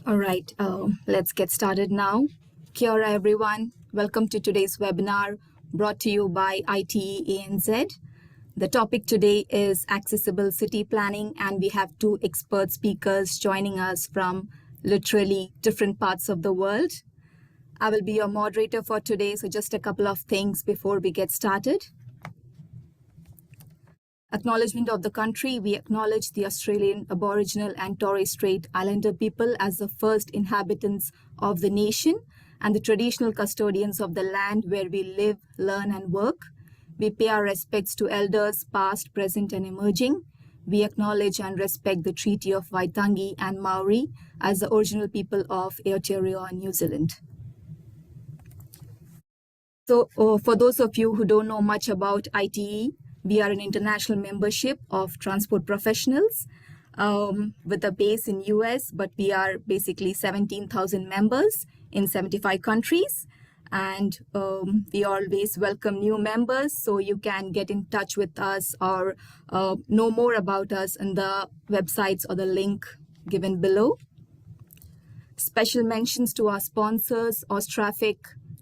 All right, let's get started now. Kia ora, everyone. Welcome to today's webinar brought to you by ITE-ANZ. The topic today is accessible city planning, and we have two expert speakers joining us from literally different parts of the world. I will be your moderator for today, so just a couple of things before we get started. Acknowledgement of the country. We acknowledge the Australian Aboriginal and Torres Strait Islander people as the first inhabitants of the nation and the traditional custodians of the land where we live, learn, and work. We pay our respects to elders, past, present, and emerging. We acknowledge and respect the Treaty of Waitangi and Maori as the original people of Aotearoa, New Zealand. So for those of you who don't know much about ITE, we are an international membership of transport professionals with a base in US, but we are basically 17,000 members in 75 countries. And we always welcome new members, so you can get in touch with us or know more about us in the websites or the link given below. Special mentions to our sponsors, Austraffic,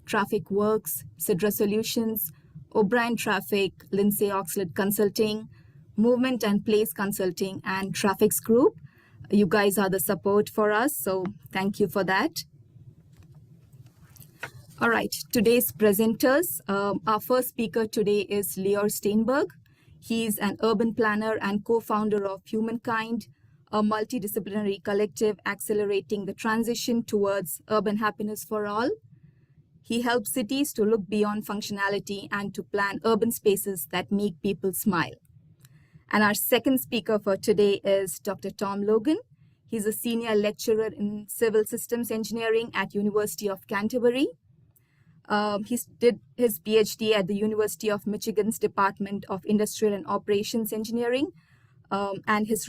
Traffic Works, Sidra Solutions, O'Brien Traffic, Lindsay Oxlade Consulting, Movement and Place Consulting, and Traffics Group. You guys are the support for us, so thank you for that. All right, today's presenters. Our first speaker today is Lior Steinberg. He's an urban planner and co-founder of Humankind, a multidisciplinary collective accelerating the transition towards urban happiness for all. He helps cities to look beyond functionality and to plan urban spaces that make people smile. And our second speaker for today is Dr. Tom Logan. He's a senior lecturer in civil systems engineering at University of Canterbury. He did his PhD at the University of Michigan's Department of Industrial and Operations Engineering, and his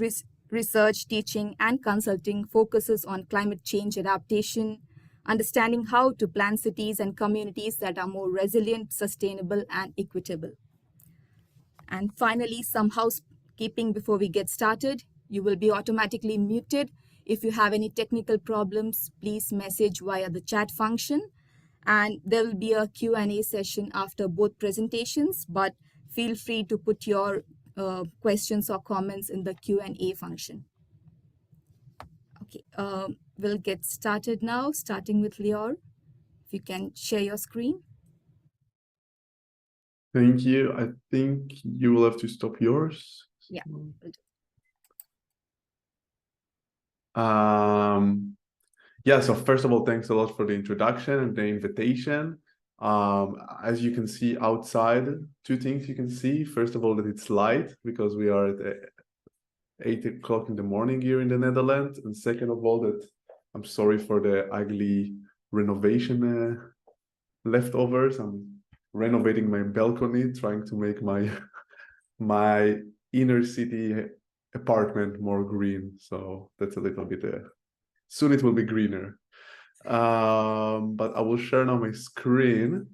research, teaching, and consulting focuses on climate change adaptation, understanding how to plan cities and communities that are more resilient, sustainable, and equitable. And finally, some housekeeping before we get started. You will be automatically muted. If you have any technical problems, please message via the chat function. And there will be a Q&A session after both presentations, but feel free to put your questions or comments in the Q&A function. Okay, we'll get started now, starting with Lior. If you can share your screen. Thank you. I think you will have to stop yours. Yeah. Yeah, so first of all, thanks a lot for the introduction and the invitation. As you can see outside, two things you can see. First of all, that it's light because we are at 8 o'clock in the morning here in the Netherlands. And second of all, that I'm sorry for the ugly renovation leftovers. I'm renovating my balcony, trying to make my inner city apartment more green. So that's a little bit soon it will be greener. But I will share now my screen.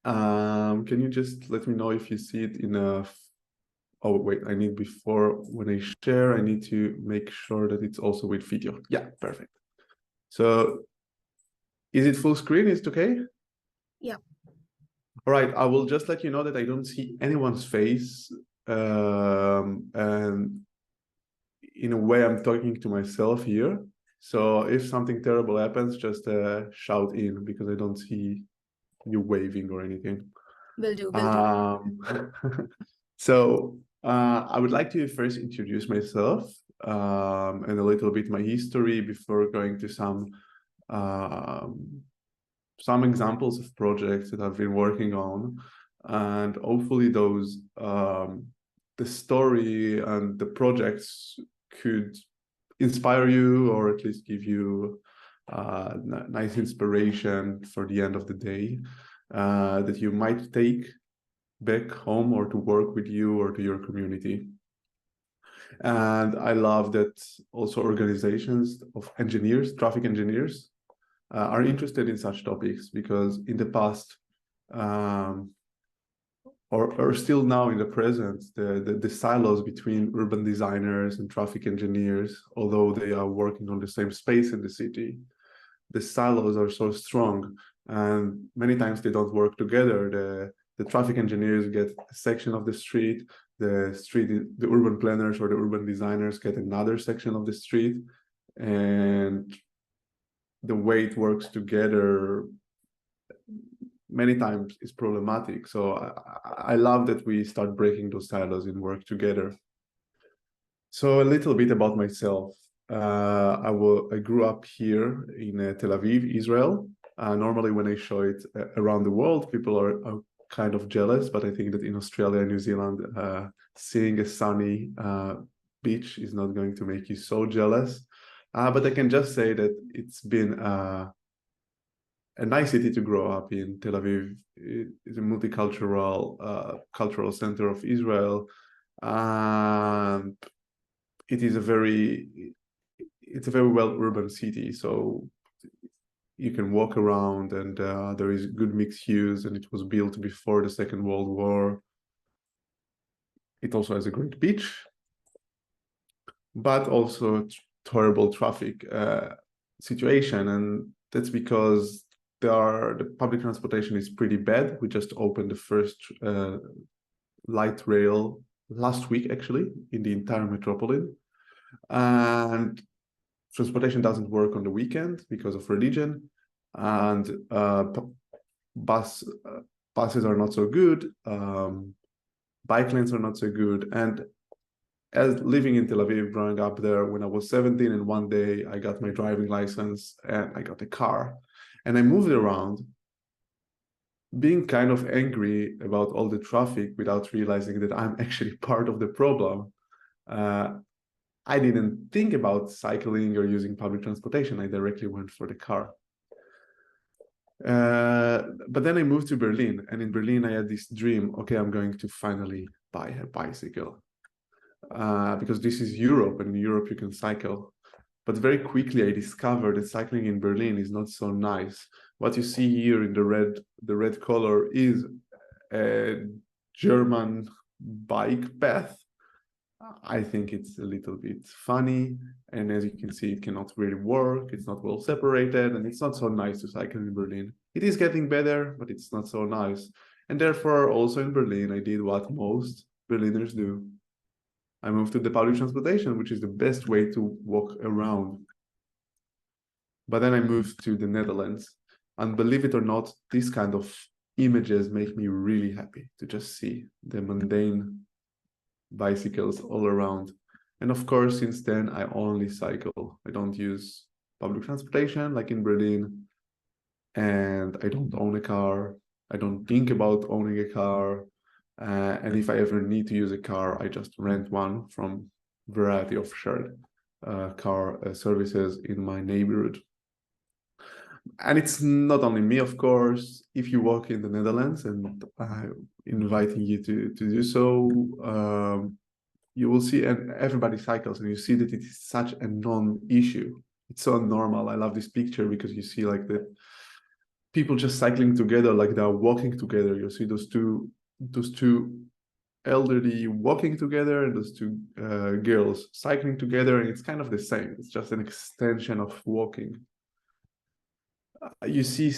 Can you just let me know if you see it enough? Oh, wait, I need before, when I share, I need to make sure that it's also with video. Yeah, perfect. So is it full screen? Is it okay? Yeah. All right, I will just let you know that I don't see anyone's face. And in a way, I'm talking to myself here. So if something terrible happens, just shout in because I don't see you waving or anything. Will do. So I would like to first introduce myself and a little bit my history before going to some examples of projects that I've been working on, and hopefully those the story and the projects could inspire you or at least give you nice inspiration for the end of the day that you might take back home or to work with you or to your community. And I love that also organizations of engineers, traffic engineers, are interested in such topics, because in the past or still now in the present, the silos between urban designers and traffic engineers, although they are working on the same space in the city, the silos are so strong, and many times they don't work together. The traffic engineers get a section of the street, the urban planners or the urban designers get another section of the street, and the way it works together many times is problematic. So I love that we start breaking those silos and work together. So a little bit about myself. I grew up here in Tel Aviv, Israel. Normally when I show it around the world, people are kind of jealous, but I think that in Australia and New Zealand, seeing a sunny beach is not going to make you so jealous. But I can just say that it's been a nice city to grow up in. Tel Aviv is a multicultural cultural center of Israel. It's a very well urban city, so you can walk around, and there is good mixed use, and it was built before the Second World War. It also has a great beach, but also horrible traffic situation, and that's because the public transportation is pretty bad. We just opened the first light rail last week, actually, in the entire metropolis, and transportation doesn't work on the weekend because of religion, and buses are not so good, bike lanes are not so good. And as living in Tel Aviv, growing up there, when I was 17, and one day I got my driving license and I got a car, and I moved around, being kind of angry about all the traffic without realizing that I'm actually part of the problem. I didn't think about cycling or using public transportation. I directly went for the car. But then I moved to Berlin, and in Berlin I had this dream, okay, I'm going to finally buy a bicycle. Because this is Europe, and in Europe you can cycle. But very quickly I discovered that cycling in Berlin is not so nice. What you see here in the red color is a German bike path. I think it's a little bit funny, and as you can see, it cannot really work. It's not well separated, and it's not so nice to cycle in Berlin. It is getting better, but it's not so nice. And therefore, also in Berlin, I did what most Berliners do. I moved to the public transportation, which is the best way to walk around. But then I moved to the Netherlands, and believe it or not, these kind of images make me really happy to just see the mundane bicycles all around. And of course, since then, I only cycle. I don't use public transportation like in Berlin, and I don't own a car. I don't think about owning a car. And if I ever need to use a car, I just rent one from a variety of shared car services in my neighborhood. And it's not only me, of course. If you walk in the Netherlands, and I'm inviting you to do so, you will see, and everybody cycles, and you see that it is such a non-issue. It's so normal. I love this picture because you see like the people just cycling together, like they're walking together. You see those two elderly walking together, and those two girls cycling together, and it's kind of the same. It's just an extension of walking. You see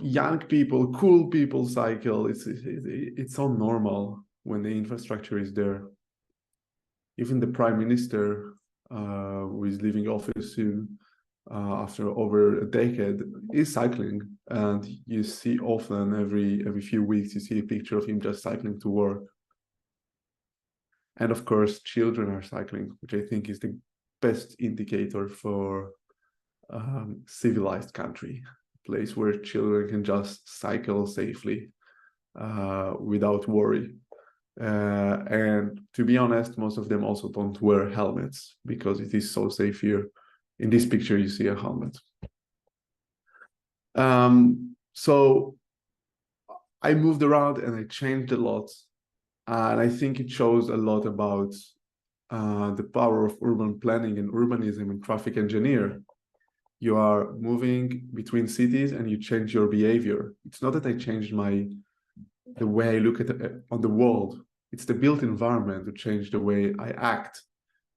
young people, cool people cycle. It's so normal when the infrastructure is there. Even the prime minister, who is leaving office soon, after over a decade, is cycling, and you see often every few weeks you see a picture of him just cycling to work. And of course, children are cycling, which I think is the best indicator for civilized country, a place where children can just cycle safely without worry. And to be honest, most of them also don't wear helmets because it is so safe here. In this picture, you see a helmet. So I moved around and I changed a lot. And I think it shows a lot about the power of urban planning and urbanism and traffic engineer. You are moving between cities and you change your behavior. It's not that I changed my the way I look at on the world. It's the built environment to change the way I act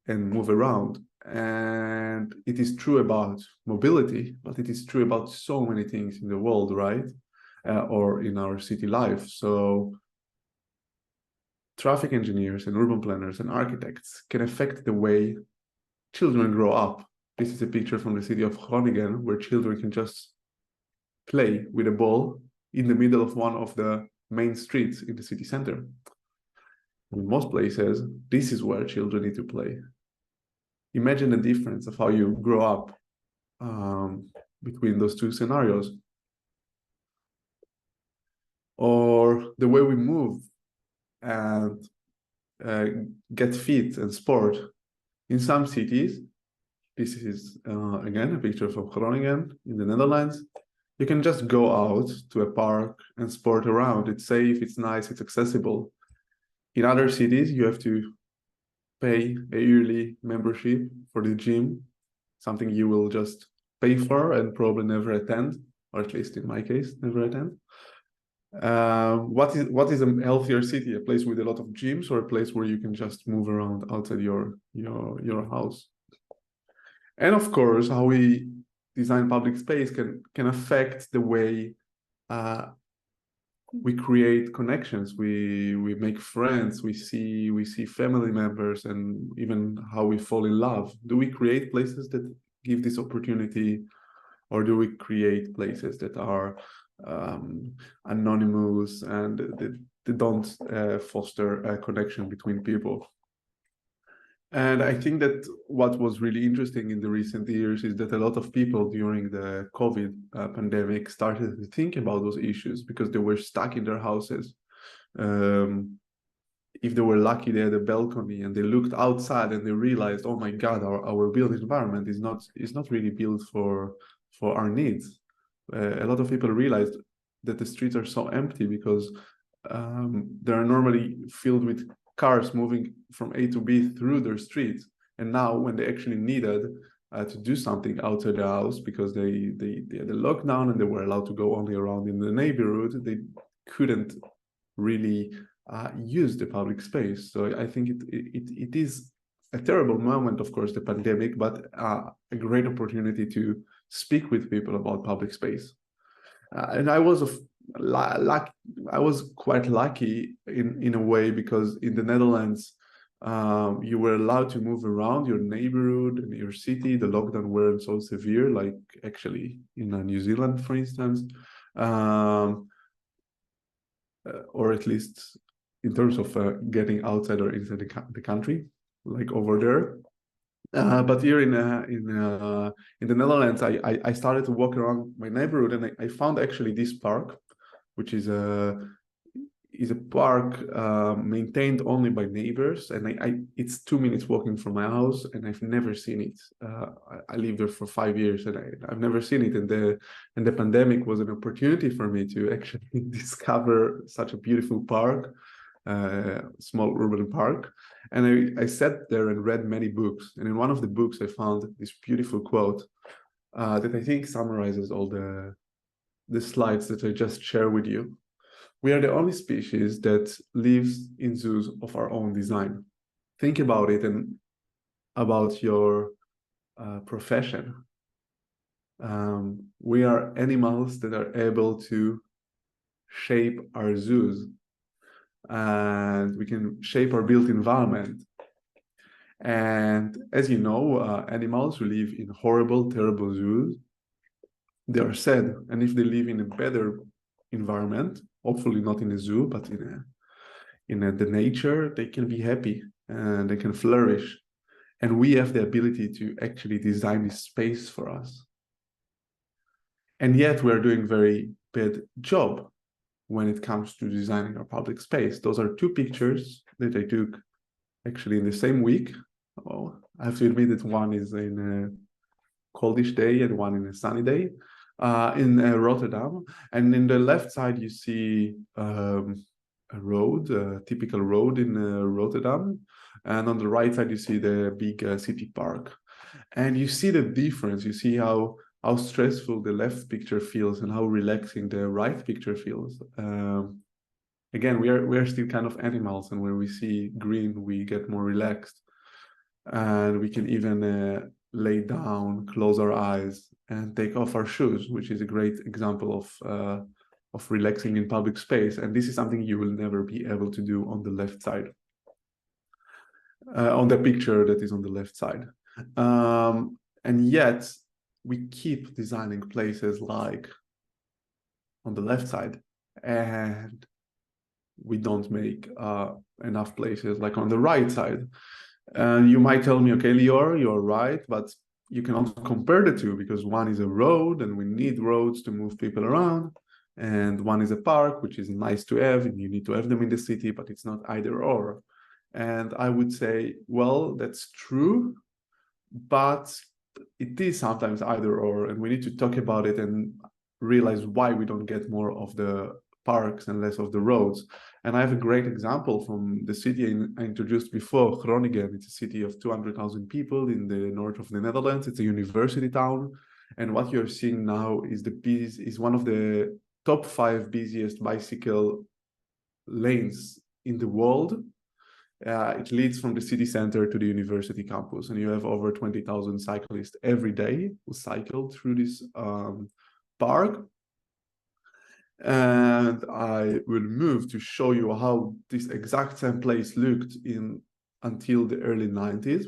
and move around. And it is true about mobility, but it is true about so many things in the world, right? Or in our city life. So traffic engineers and urban planners and architects can affect the way children grow up. This is a picture from the city of Groningen, where children can just play with a ball in the middle of one of the main streets in the city center. In most places, this is where children need to play. Imagine the difference of how you grow up between those two scenarios. Or the way we move and get fit and sport. In some cities, this is again a picture from Groningen in the Netherlands. You can just go out to a park and sport around. It's safe, it's nice, it's accessible. In other cities, you have to pay a yearly membership for the gym, something you will just pay for and probably never attend, or at least in my case, never attend. What is a healthier city? A place with a lot of gyms, or a place where you can just move around outside your house? And of course, how we design public space can affect the way we create connections. We make friends. We see family members, and even how we fall in love. Do we create places that give this opportunity, or do we create places that are anonymous and they don't foster a connection between people? And I think that what was really interesting in the recent years is that a lot of people during the COVID pandemic started to think about those issues because they were stuck in their houses. If they were lucky, they had a balcony and they looked outside and they realized, oh my God, our built environment is not really built for our needs. A lot of people realized that the streets are so empty because they are normally filled with cars moving from A to B through their streets. And now when they actually needed to do something outside the house because they had a lockdown and they were allowed to go only around in the neighborhood, they couldn't really use the public space. So I think it is a terrible moment, of course, the pandemic, but a great opportunity to speak with people about public space. And I was quite lucky in a way, because in the Netherlands, you were allowed to move around your neighborhood and your city. The lockdown weren't so severe, like actually in New Zealand, for instance, or at least in terms of getting outside or inside the country, like over there. But here in the Netherlands, I started to walk around my neighborhood, and I found actually this park, which is a park maintained only by neighbors, and it's 2 minutes walking from my house, and I've never seen it. I lived there for 5 years, and I've never seen it. And the pandemic was an opportunity for me to actually discover such a beautiful park, small urban park. And I sat there and read many books. And in one of the books, I found this beautiful quote that I think summarizes all the slides that I just shared with you. We are the only species that lives in zoos of our own design. Think about it and about your profession. We are animals that are able to shape our zoos, and we can shape our built environment. And as you know, animals who live in horrible, terrible zoos, they are sad. And if they live in a better environment, hopefully not in a zoo, but in the nature, they can be happy and they can flourish. And we have the ability to actually design this space for us. And yet we're doing very bad job when it comes to designing our public space. Those are two pictures that I took actually in the same week. Oh, I have to admit that one is in a coldish day and one in a sunny day in Rotterdam. And in the left side, you see a road, a typical road in Rotterdam. And on the right side, you see the big city park. And you see the difference. You see how stressful the left picture feels and how relaxing the right picture feels. again, we are still kind of animals, and when we see green, we get more relaxed, and we can even lay down, close our eyes, and take off our shoes, which is a great example of relaxing in public space. And this is something you will never be able to do on the left side, on the picture that is on the left side. And yet we keep designing places like on the left side, and we don't make enough places like on the right side. And you might tell me, okay, Lior, you're right, but you can also compare the two, because one is a road and we need roads to move people around, and one is a park, which is nice to have, and you need to have them in the city, but it's not either or. And I would say, well, that's true, but it is sometimes either or, and we need to talk about it and realize why we don't get more of the parks and less of the roads. And I have a great example from the city I introduced before, Groningen. It's a city of 200,000 people in the north of the Netherlands. It's a university town. And what you're seeing now is one of the top 5 busiest bicycle lanes in the world. It leads from the city center to the university campus, and you have over 20,000 cyclists every day who cycle through this park. And I will move to show you how this exact same place looked until the early 90s.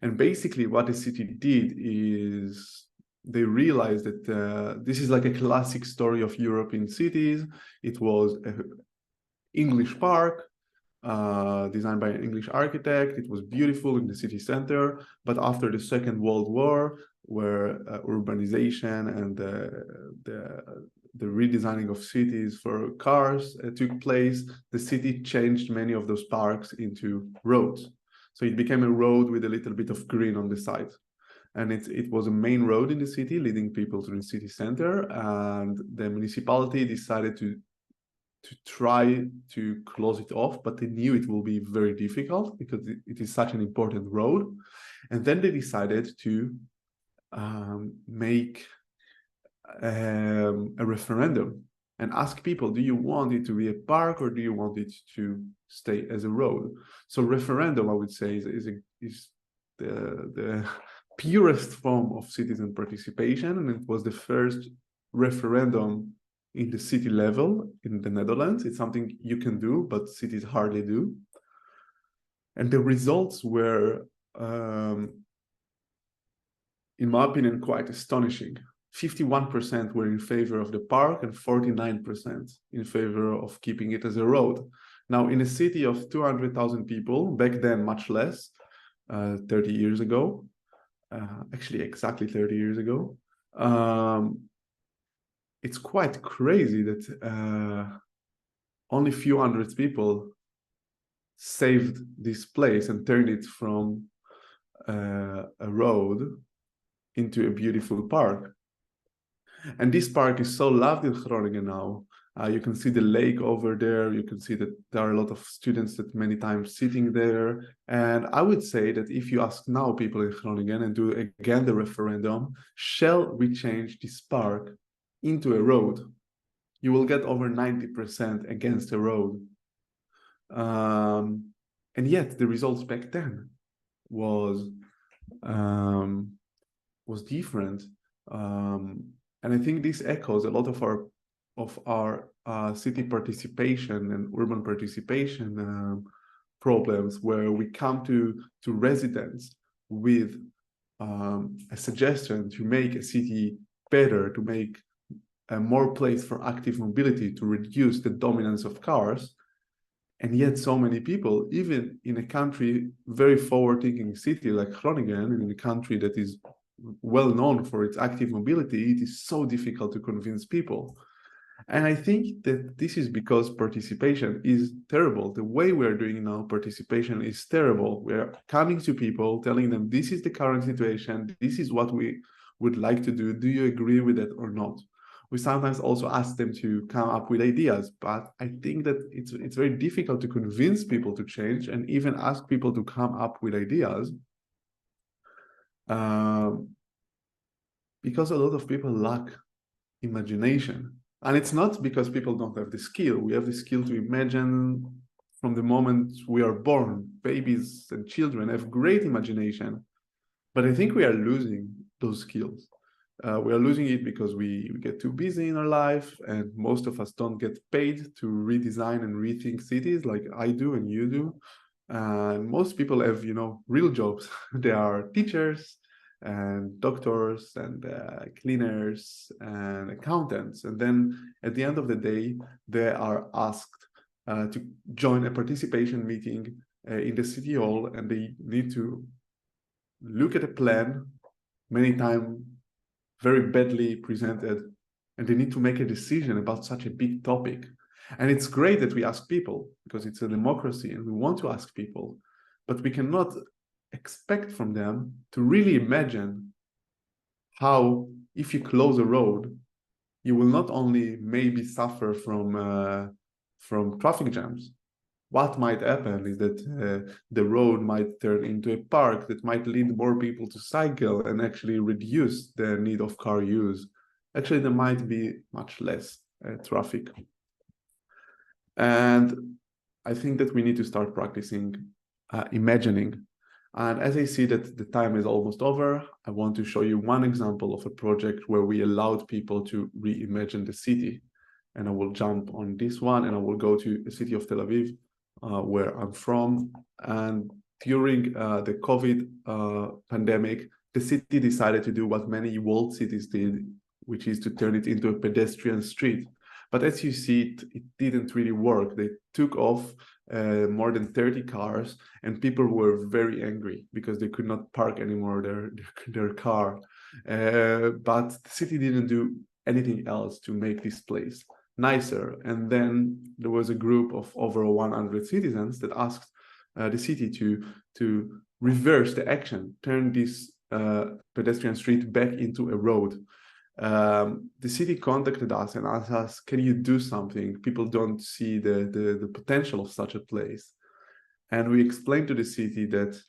And basically what the city did is they realized that this is like a classic story of European cities. It was an English park, designed by an English architect. It was beautiful in the city center, but after the Second World War, where urbanization and the redesigning of cities for cars took place, the city changed many of those parks into roads. So it became a road with a little bit of green on the side. And it was a main road in the city leading people to the city center, and the municipality decided to try to close it off, but they knew it will be very difficult because it is such an important road. And then they decided to make a referendum and ask people, do you want it to be a park or do you want it to stay as a road? So referendum, I would say, is the purest form of citizen participation, and it was the first referendum in the city level in the Netherlands. It's something you can do, but cities hardly do. And the results were, in my opinion, quite astonishing. 51% were in favor of the park and 49% in favor of keeping it as a road. Now, in a city of 200,000 people, back then much less, 30 years ago, actually exactly 30 years ago, it's quite crazy that only a few hundred people saved this place and turned it from a road into a beautiful park. And this park is so loved in Groningen now. You can see the lake over there. You can see that there are a lot of students that many times sitting there. And I would say that if you ask now people in Groningen and do again the referendum, shall we change this park into a road? You will get over 90% against a road. And yet the results back then was different. And I think this echoes a lot of our city participation and urban participation problems, where we come to residents with a suggestion to make a city better, to make a more place for active mobility, to reduce the dominance of cars. And yet so many people, even in a country, very forward-thinking city like Groningen, in a country that is well known for its active mobility, it is so difficult to convince people. And I think that this is because participation is terrible. The way we are doing now, participation is terrible. We are coming to people, telling them, this is the current situation, this is what we would like to do. Do you agree with it or not? We sometimes also ask them to come up with ideas, but I think that it's very difficult to convince people to change and even ask people to come up with ideas. Because a lot of people lack imagination. And it's not because people don't have the skill. We have the skill to imagine from the moment we are born. Babies and children have great imagination, but I think we are losing those skills. We are losing it because we get too busy in our life, and most of us don't get paid to redesign and rethink cities like I do and you do. And most people have, real jobs. They are teachers and doctors and cleaners and accountants. And then at the end of the day, they are asked to join a participation meeting in the city hall, and they need to look at a plan, many times very badly presented, and they need to make a decision about such a big topic. And it's great that we ask people because it's a democracy and we want to ask people, but we cannot expect from them to really imagine how, if you close a road, you will not only maybe suffer from traffic jams. What might happen is that the road might turn into a park that might lead more people to cycle and actually reduce the need of car use. Actually, there might be much less traffic. And I think that we need to start practicing imagining. And as I see that the time is almost over, I want to show you one example of a project where we allowed people to reimagine the city. And I will jump on this one and I will go to the city of Tel Aviv, where I'm from. And during the COVID pandemic, the city decided to do what many walled cities did, which is to turn it into a pedestrian street. But as you see, it didn't really work. They took off more than 30 cars, and people were very angry because they could not park anymore their car. But the city didn't do anything else to make this place nicer. And then there was a group of over 100 citizens that asked the city to reverse the action, turn this pedestrian street back into a road. The city contacted us and asked us, can you do something? People don't see the potential of such a place. And we explained to the city that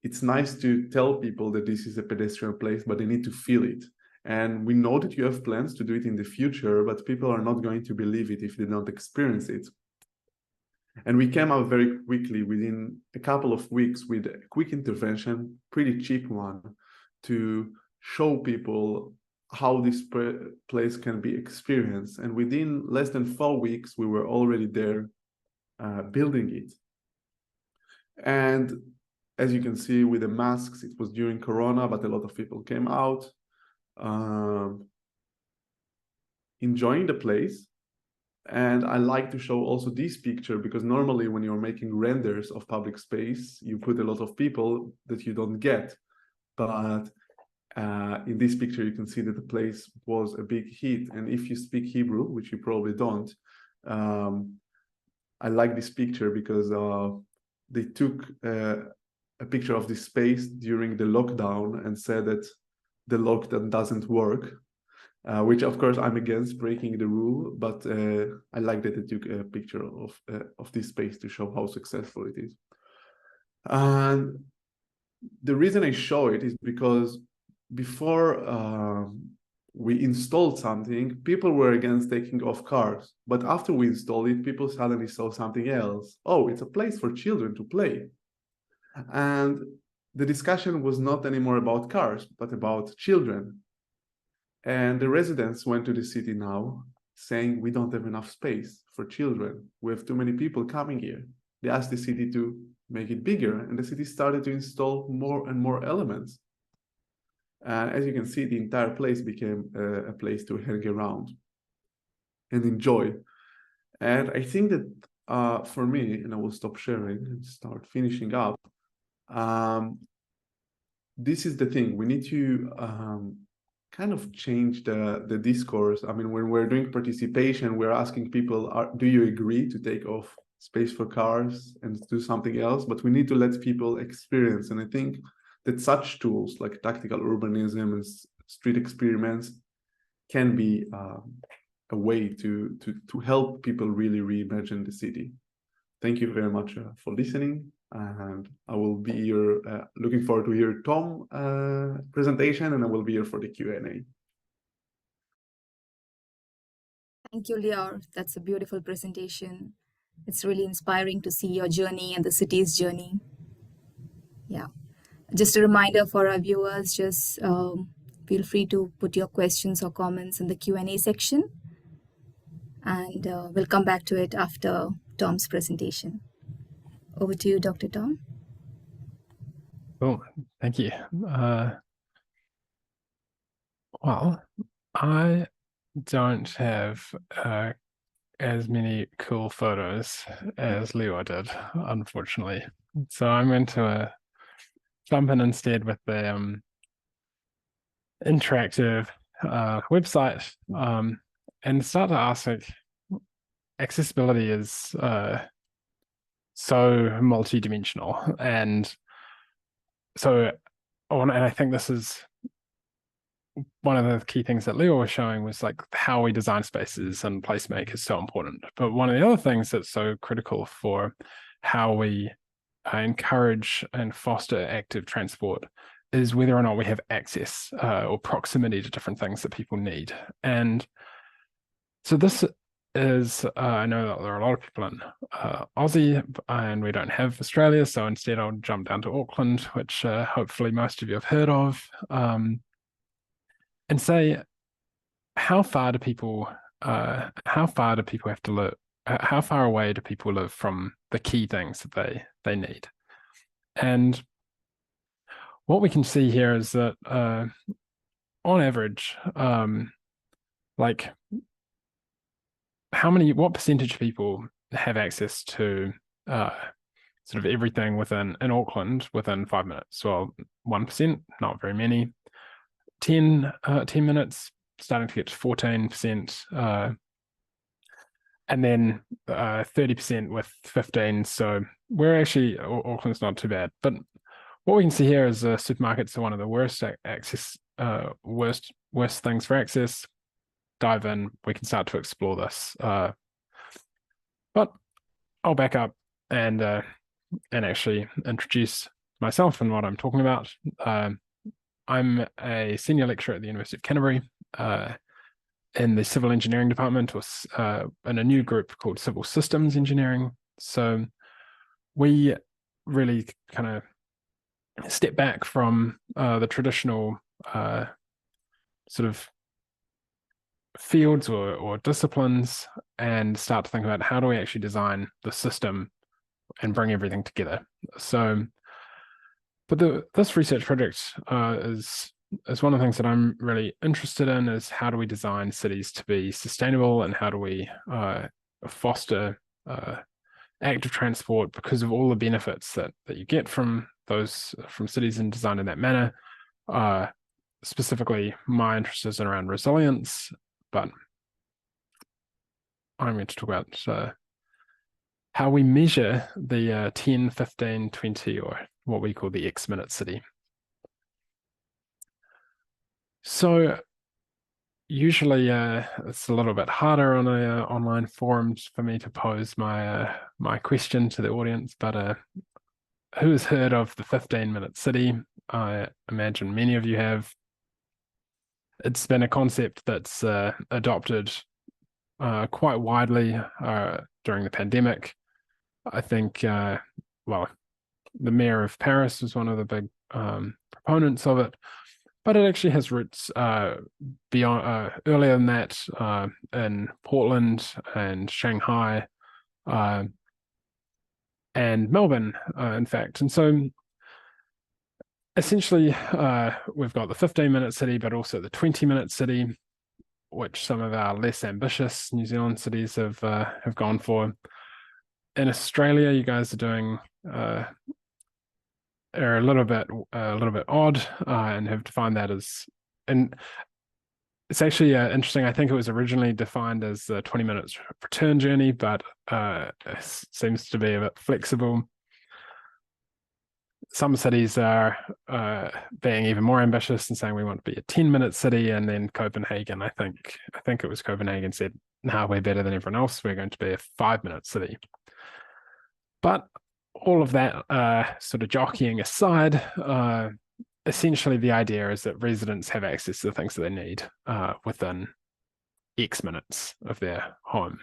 it's nice to tell people that this is a pedestrian place, but they need to feel it. And we know that you have plans to do it in the future, but people are not going to believe it if they don't experience it. And we came out very quickly, within a couple of weeks, with a quick intervention, pretty cheap one, to show people how this place can be experienced. And within less than 4 weeks, we were already there building it. And as you can see with the masks, it was during Corona, but a lot of people came out enjoying the place. And I like to show also this picture because normally when you're making renders of public space, you put a lot of people that you don't get. But in this picture, you can see that the place was a big hit. And if you speak Hebrew, which you probably don't, I like this picture because they took a picture of this space during the lockdown and said that the lockdown doesn't work. Which of course I'm against breaking the rule, but I like that they took a picture of this space to show how successful it is. And the reason I show it is because before we installed something, people were against taking off cars. But after we installed it, people suddenly saw something else. Oh, it's a place for children to play. And the discussion was not anymore about cars, but about children. And the residents went to the city now saying, we don't have enough space for children. We have too many people coming here. They asked the city to make it bigger, and the city started to install more and more elements. And as you can see, the entire place became a place to hang around and enjoy. And I think that for me, and I will stop sharing and start finishing up, this is the thing. We need to kind of change the discourse. I mean, when we're doing participation, we're asking people, do you agree to take off space for cars and do something else? But we need to let people experience. And I think that such tools like tactical urbanism and street experiments can be a way to help people really reimagine the city. Thank you very much for listening. And I will be here looking forward to hear Tom's presentation, and I will be here for the Q&A. Thank you, Lior. That's a beautiful presentation. It's really inspiring to see your journey and the city's journey. Yeah. Just a reminder for our viewers, just feel free to put your questions or comments in the Q&A section, and we'll come back to it after Tom's presentation. Over to you, Dr. Tom. Cool. Thank you. Well, I don't have as many cool photos as Leo did, unfortunately. So I'm going to jump in instead with the interactive website and start to ask, like, accessibility is so multi-dimensional, and so and I think this is one of the key things that Leo was showing, was like how we design spaces and placemaking is so important. But one of the other things that's so critical for how we encourage and foster active transport is whether or not we have access or proximity to different things that people need. And so this is, I know that there are a lot of people in Aussie, and we don't have Australia, so instead I'll jump down to Auckland, which hopefully most of you have heard of, and say, how far do people have to live? How far away do people live from the key things that they need? And what we can see here is that on average, like what percentage of people have access to sort of everything in Auckland within 5 minutes? Well, 1%, not very many. 10 minutes, starting to get to 14%, and then 30% with 15. So we're actually, Auckland's not too bad. But what we can see here is supermarkets are one of the worst worst things for access. Dive in, we can start to explore this. But I'll back up and actually introduce myself and what I'm talking about. I'm a senior lecturer at the University of Canterbury in the civil engineering department, or in a new group called Civil Systems Engineering. So we really kind of step back from the traditional sort of fields or disciplines and start to think about how do we actually design the system and bring everything together. So, but this research project is one of the things that I'm really interested in, is how do we design cities to be sustainable, and how do we foster active transport because of all the benefits that you get from cities and design in that manner. Specifically, my interest is around resilience, but I'm going to talk about how we measure the 10, 15, 20, or what we call the X-minute city. So usually it's a little bit harder on online forums for me to pose my question to the audience, but who has heard of the 15-minute city? I imagine many of you have. It's been a concept that's adopted quite widely during the pandemic. I think, well, the mayor of Paris was one of the big proponents of it, but it actually has roots beyond earlier than that in Portland and Shanghai and Melbourne, in fact. And so essentially, we've got the 15-minute city, but also the 20-minute city, which some of our less ambitious New Zealand cities have gone for. In Australia, you guys are doing are a little bit odd and have defined that as, and it's actually interesting. I think it was originally defined as the 20 minutes return journey, but it seems to be a bit flexible. Some cities are being even more ambitious and saying we want to be a 10-minute city, and then Copenhagen, I think it was Copenhagen, said, "No, we're better than everyone else. We're going to be a 5-minute city." But all of that sort of jockeying aside, essentially the idea is that residents have access to the things that they need within X minutes of their home.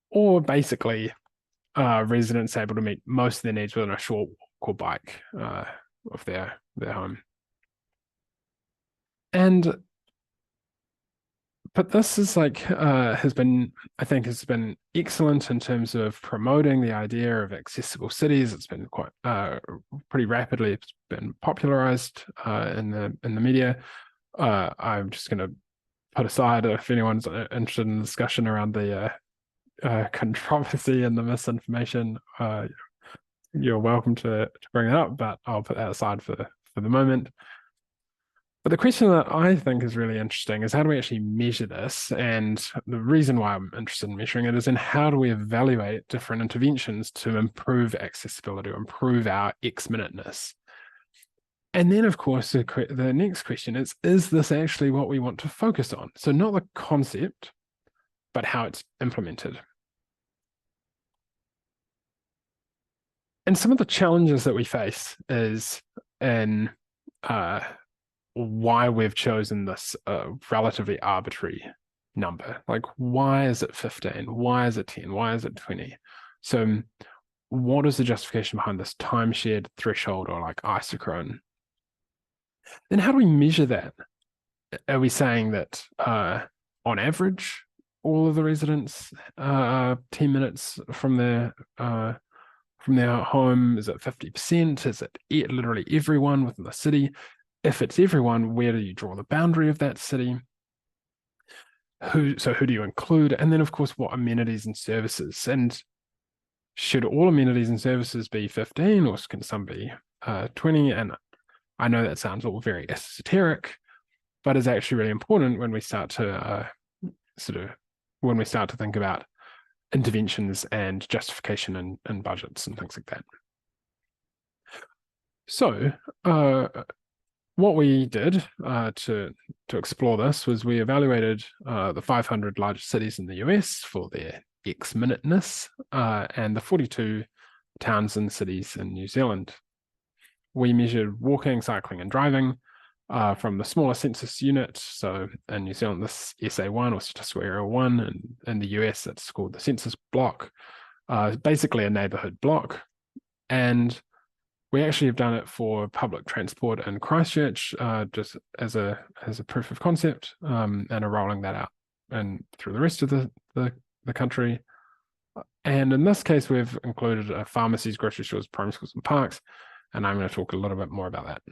Or basically, residents able to meet most of their needs within a short walk or bike of their home. But this is like has been excellent in terms of promoting the idea of accessible cities. It's been quite pretty rapidly. It's been popularized in the media. I'm just going to put aside if anyone's interested in the discussion around the controversy and the misinformation. You're welcome to bring it up, but I'll put that aside for the moment. But the question that I think is really interesting is how do we actually measure this? And the reason why I'm interested in measuring it is in how do we evaluate different interventions to improve accessibility, or improve our X-minuteness? And then, of course, the next question is this actually what we want to focus on? So not the concept, but how it's implemented. And some of the challenges that we face is in why we've chosen this relatively arbitrary number. Like, why is it 15? Why is it 10? Why is it 20? So what is the justification behind this time shared threshold, or like isochrone? Then how do we measure that? Are we saying that on average, all of the residents are 10 minutes from their home? Is it 50%? Is it literally everyone within the city? If it's everyone, where do you draw the boundary of that city? Who do you include? And then, of course, what amenities and services? And should all amenities and services be 15, or can some be 20? And I know that sounds all very esoteric, but it's actually really important when we start to think about interventions and justification and budgets and things like that. So what we did to explore this was we evaluated the 500 largest cities in the US for their X-minuteness and the 42 towns and cities in New Zealand. We measured walking, cycling, and driving from the smaller census unit. So in New Zealand, this SA1 or Statistical Area 1, and in the US, it's called the census block, basically a neighborhood block. And we actually have done it for public transport in Christchurch, just as a proof of concept, and are rolling that out and through the rest of the country. And in this case, we've included pharmacies, grocery stores, primary schools, and parks. And I'm going to talk a little bit more about that.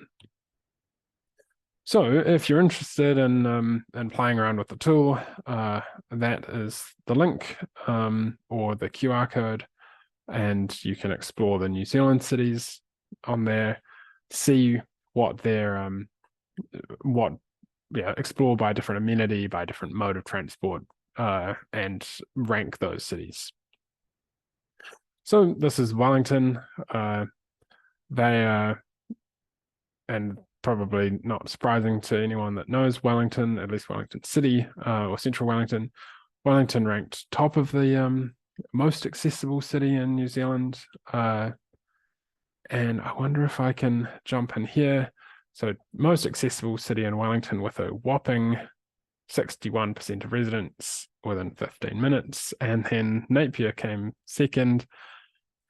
So if you're interested in playing around with the tool, that is the link or the QR code, and you can explore the New Zealand cities on there, see what their explore by different amenity, by different mode of transport, and rank those cities. So this is Wellington. They are, and probably not surprising to anyone that knows Wellington, at least Wellington City or Central Wellington. Wellington ranked top of the most accessible city in New Zealand. And I wonder if I can jump in here. So most accessible city in Wellington with a whopping 61% of residents within 15 minutes. And then Napier came second.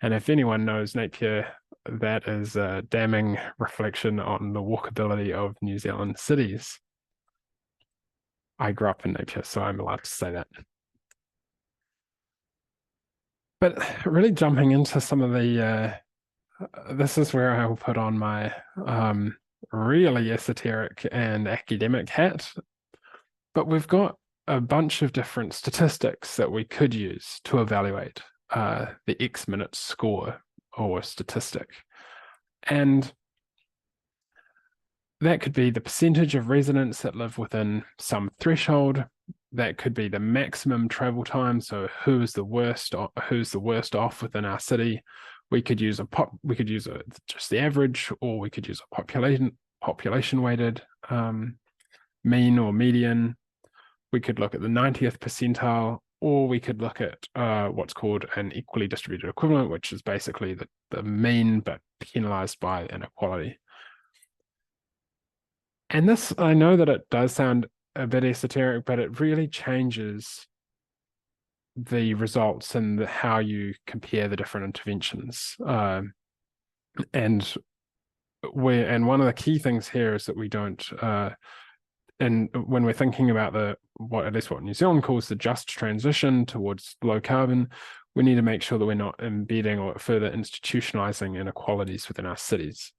And if anyone knows Napier, that is a damning reflection on the walkability of New Zealand cities. I grew up in Napier, so I'm allowed to say that. But really jumping into some of the, this is where I will put on my really esoteric and academic hat. But we've got a bunch of different statistics that we could use to evaluate the X-minute score or statistic. And that could be the percentage of residents that live within some threshold. That could be the maximum travel time. So who's the worst off within our city. We could use just the average, or we could use a population weighted mean or median. We could look at the 90th percentile, or we could look at what's called an equally distributed equivalent, which is basically the mean but penalized by inequality. And this, I know that it does sound a bit esoteric, but it really changes the results and how you compare the different interventions. And one of the key things here is that we don't, and when we're thinking about at least what New Zealand calls the just transition towards low carbon, we need to make sure that we're not embedding or further institutionalizing inequalities within our cities.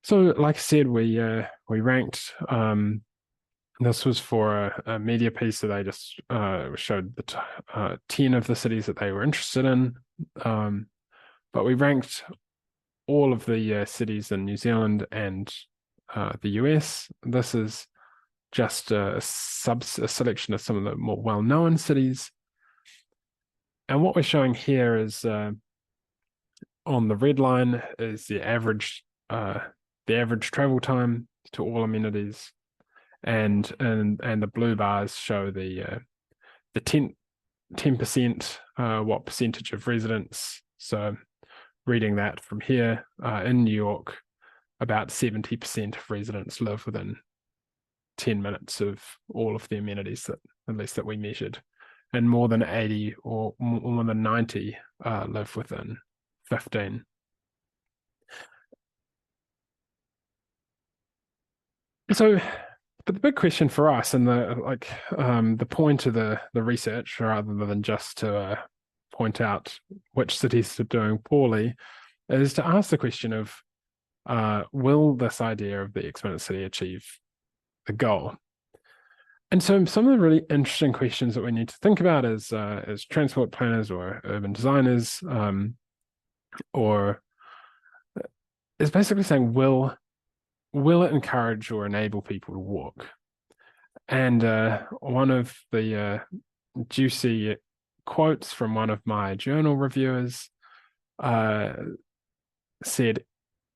So, like I said, we ranked. This was for a media piece that they just showed the 10 of the cities that they were interested in. But we ranked all of the cities in New Zealand and the US. This is just a selection of some of the more well-known cities. And what we're showing here is on the red line is the average travel time to all amenities. And the blue bars show the 10%, what percentage of residents. So reading that from here, in New York, about 70% of residents live within 10 minutes of all of the amenities that, at least that we measured, and more than 80 or more than 90 live within 15. So, but the big question for us, and the point of the research, rather than just to point out which cities are doing poorly, is to ask the question of, will this idea of the exponent city achieve the goal? And so some of the really interesting questions that we need to think about as transport planners or urban designers, or is basically saying, will it encourage or enable people to walk? And one of the juicy quotes from one of my journal reviewers said,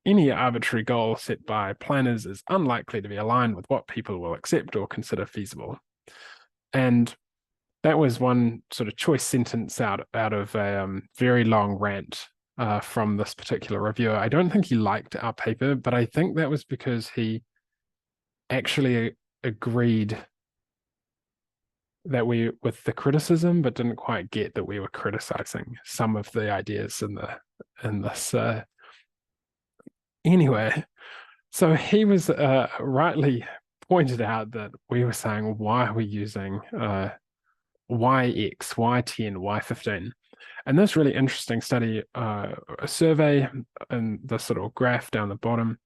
any arbitrary goal set by planners is unlikely to be aligned with what people will accept or consider feasible. And that was one sort of choice sentence out of a very long rant from this particular reviewer. I don't think he liked our paper, but I think that was because he actually agreed that with the criticism, but didn't quite get that we were criticizing some of the ideas in this. Anyway, so he was rightly pointed out that we were saying, why are we using YX, Y10, Y15? And this really interesting study, a survey, and the sort of graph down the bottom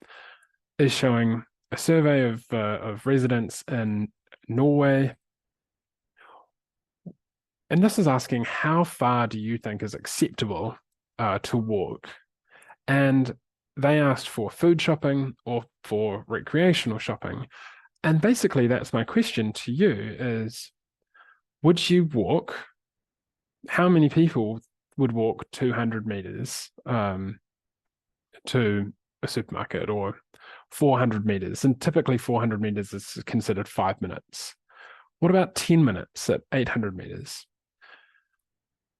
is showing a survey of residents in Norway. And this is asking, how far do you think is acceptable to walk? And they asked for food shopping or for recreational shopping. And basically, that's my question to you is, would you walk? How many people would walk 200 meters to a supermarket, or 400 meters? And typically 400 meters is considered 5 minutes. What about 10 minutes at 800 meters?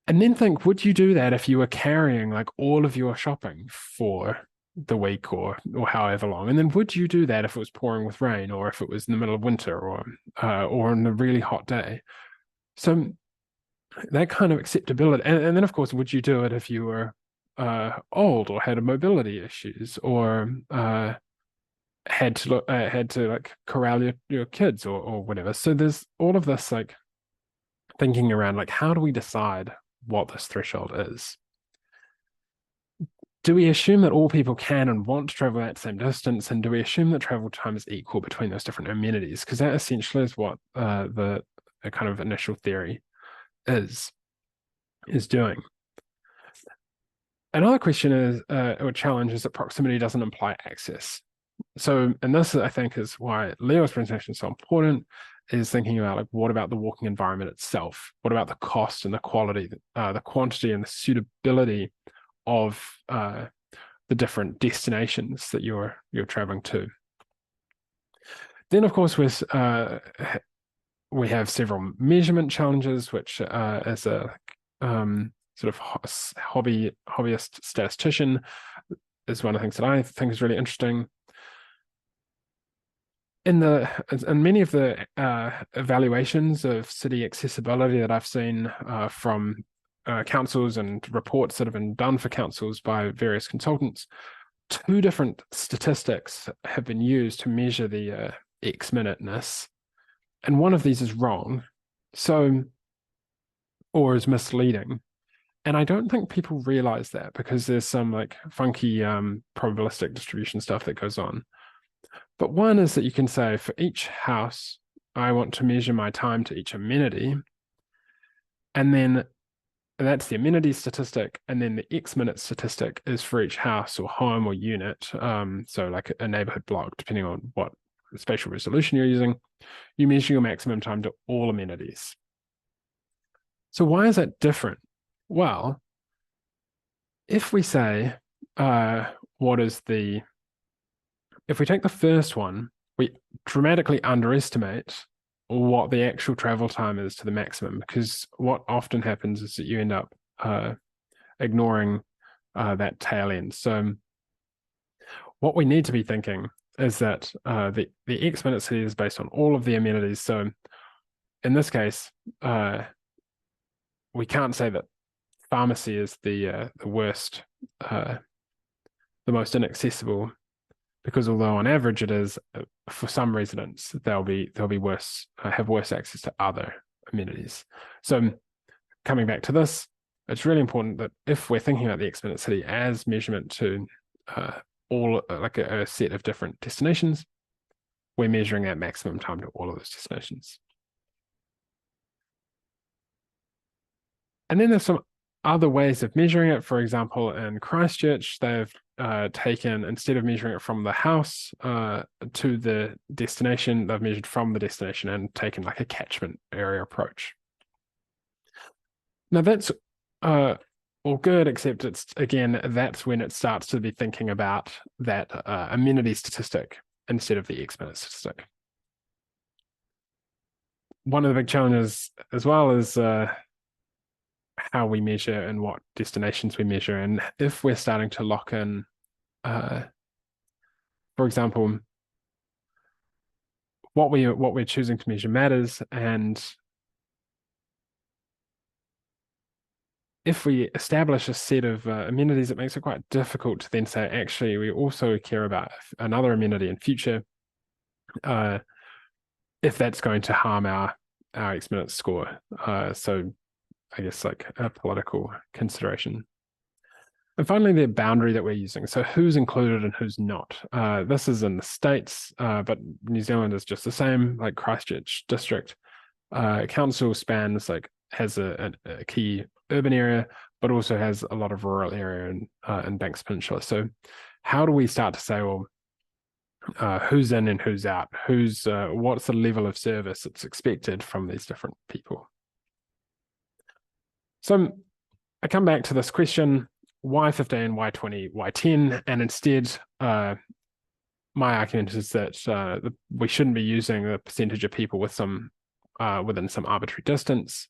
And then think, would you do that if you were carrying like all of your shopping for the week or however long? And then would you do that if it was pouring with rain, or if it was in the middle of winter, or on a really hot day? So that kind of acceptability, and then of course, would you do it if you were old or had mobility issues, or had to like corral your kids or whatever? So there's all of this like thinking around, like, how do we decide what this threshold is? Do we assume that all people can and want to travel that same distance? And do we assume that travel time is equal between those different amenities? Because that essentially is what the kind of initial theory is doing. Another question is, or challenge, is that proximity doesn't imply access. So, and this I think is why Leo's presentation is so important, is thinking about, like, what about the walking environment itself? What about the cost and the quality, the quantity and the suitability of the different destinations that you're traveling to? Then, of course, we have several measurement challenges, which as a sort of hobbyist statistician is one of the things that I think is really interesting. in many of the evaluations of city accessibility that I've seen from councils and reports that have been done for councils by various consultants, two different statistics have been used to measure the X-minuteness, and one of these is wrong, or is misleading. And I don't think people realize that, because there's some like funky probabilistic distribution stuff that goes on. But one is that you can say, for each house, I want to measure my time to each amenity. And then that's the amenity statistic. And then the X-minute statistic is for each house or home or unit. So like a neighborhood block, depending on what spatial resolution you're using, you measure your maximum time to all amenities. So why is that different? Well, if we say, if we take the first one, we dramatically underestimate what the actual travel time is to the maximum, because what often happens is that you end up ignoring that tail end. So what we need to be thinking is that the X-minute city is based on all of the amenities. So in this case, we can't say that pharmacy is the worst, the most inaccessible, because although on average it is, for some residents they'll be worse, have worse access to other amenities. So coming back to this, it's really important that if we're thinking about the X-minute city as measurement to all like a set of different destinations, we're measuring that maximum time to all of those destinations. And then there's some other ways of measuring it. For example, in Christchurch, they've taken, instead of measuring it from the house to the destination, they've measured from the destination and taken like a catchment area approach. Now that's all good, except it's, again, that's when it starts to be thinking about that amenity statistic instead of the X-minute statistic. One of the big challenges as well is how we measure and what destinations we measure. And if we're starting to lock in, for example, what we're choosing to measure matters, and if we establish a set of amenities, it makes it quite difficult to then say, actually, we also care about another amenity in future, if that's going to harm our X-minute score. So I guess like a political consideration. And finally, the boundary that we're using. So who's included and who's not. This is in the States, but New Zealand is just the same. Like Christchurch District Council spans, like, has a key urban area, but also has a lot of rural area in Banks Peninsula. So how do we start to say, well, who's in and who's out? What's the level of service that's expected from these different people? So I come back to this question, why 15, why 20, why 10? And instead, my argument is that we shouldn't be using the percentage of people with some within some arbitrary distance,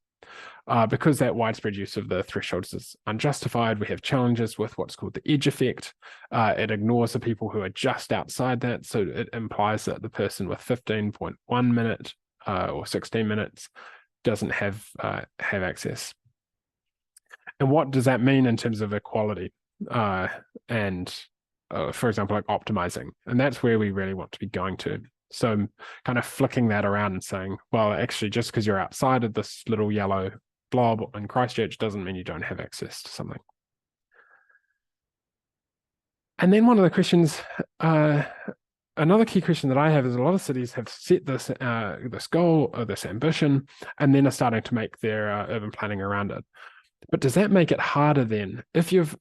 because that widespread use of the thresholds is unjustified. We have challenges with what's called the edge effect. It ignores the people who are just outside that. So it implies that the person with 15.1 minute or 16 minutes doesn't have access. And what does that mean in terms of equality and, for example, like optimizing? And that's where we really want to be going to. So kind of flicking that around and saying, well, actually, just because you're outside of this little yellow blob in Christchurch doesn't mean you don't have access to something. And then one of the questions, another key question that I have is, a lot of cities have set this goal or this ambition, and then are starting to make their urban planning around it. But does that make it harder then? If you've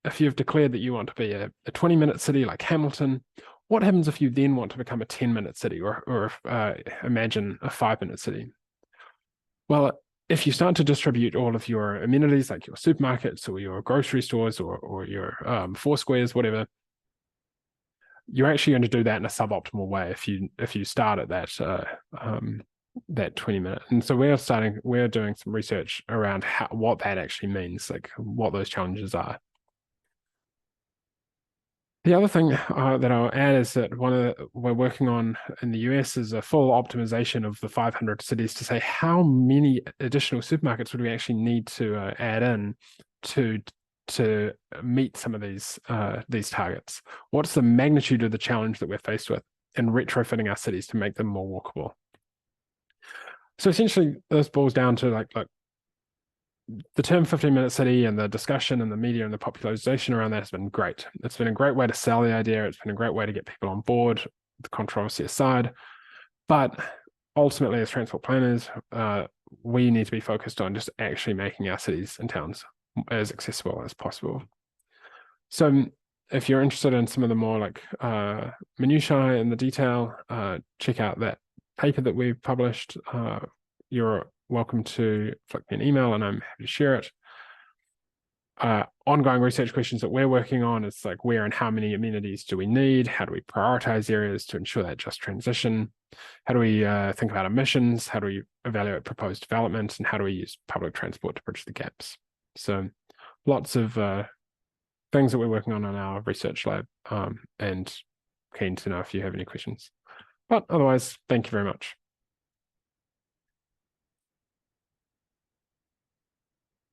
declared that you want to be a 20-minute city like Hamilton, what happens if you then want to become a 10-minute city, or imagine a 5-minute city? Well, if you start to distribute all of your amenities, like your supermarkets or your grocery stores or your Foursquares, whatever, you're actually going to do that in a suboptimal way if you start at that 20-minute. And so we're doing some research around what that actually means, like what those challenges are. The other thing that I'll add is that we're working on in the US is a full optimization of the 500 cities to say how many additional supermarkets would we actually need to add in to meet some of these targets. What's the magnitude of the challenge that we're faced with in retrofitting our cities to make them more walkable? So essentially, this boils down to like the term 15-minute city and the discussion and the media and the popularization around that has been great. It's been a great way to sell the idea. It's been a great way to get people on board, the controversy aside. But ultimately, as transport planners, we need to be focused on just actually making our cities and towns as accessible as possible. So if you're interested in some of the more like minutiae and the detail, check out that paper that we've published. You're welcome to flick me an email and I'm happy to share it. Ongoing research questions that we're working on is like where and how many amenities do we need? How do we prioritize areas to ensure that just transition? How do we think about emissions? How do we evaluate proposed development? And how do we use public transport to bridge the gaps? So lots of things that we're working on in our research lab, and keen to know if you have any questions. But otherwise, thank you very much.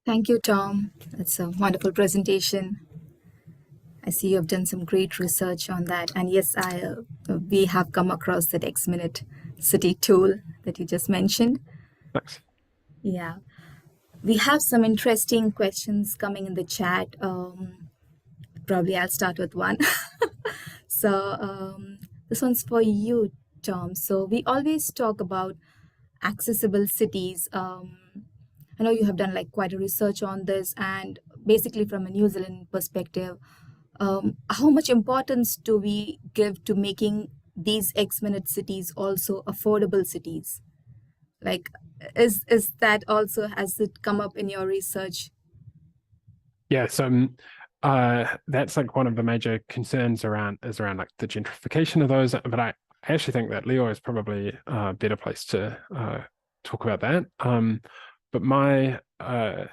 Thank you, Tom. That's a wonderful presentation. I see you have done some great research on that. And yes, we have come across that X-Minute City tool that you just mentioned. Thanks. Yeah. We have some interesting questions coming in the chat. Probably I'll start with one. So this one's for you, Tom. So we always talk about accessible cities. I know you have done like quite a research on this, and basically from a New Zealand perspective, how much importance do we give to making these X-Minute cities also affordable cities? Like, is that also, has it come up in your research? Yeah, so that's like one of the major concerns around like the gentrification of those. But I actually think that Leo is probably a better place to talk about that. But my I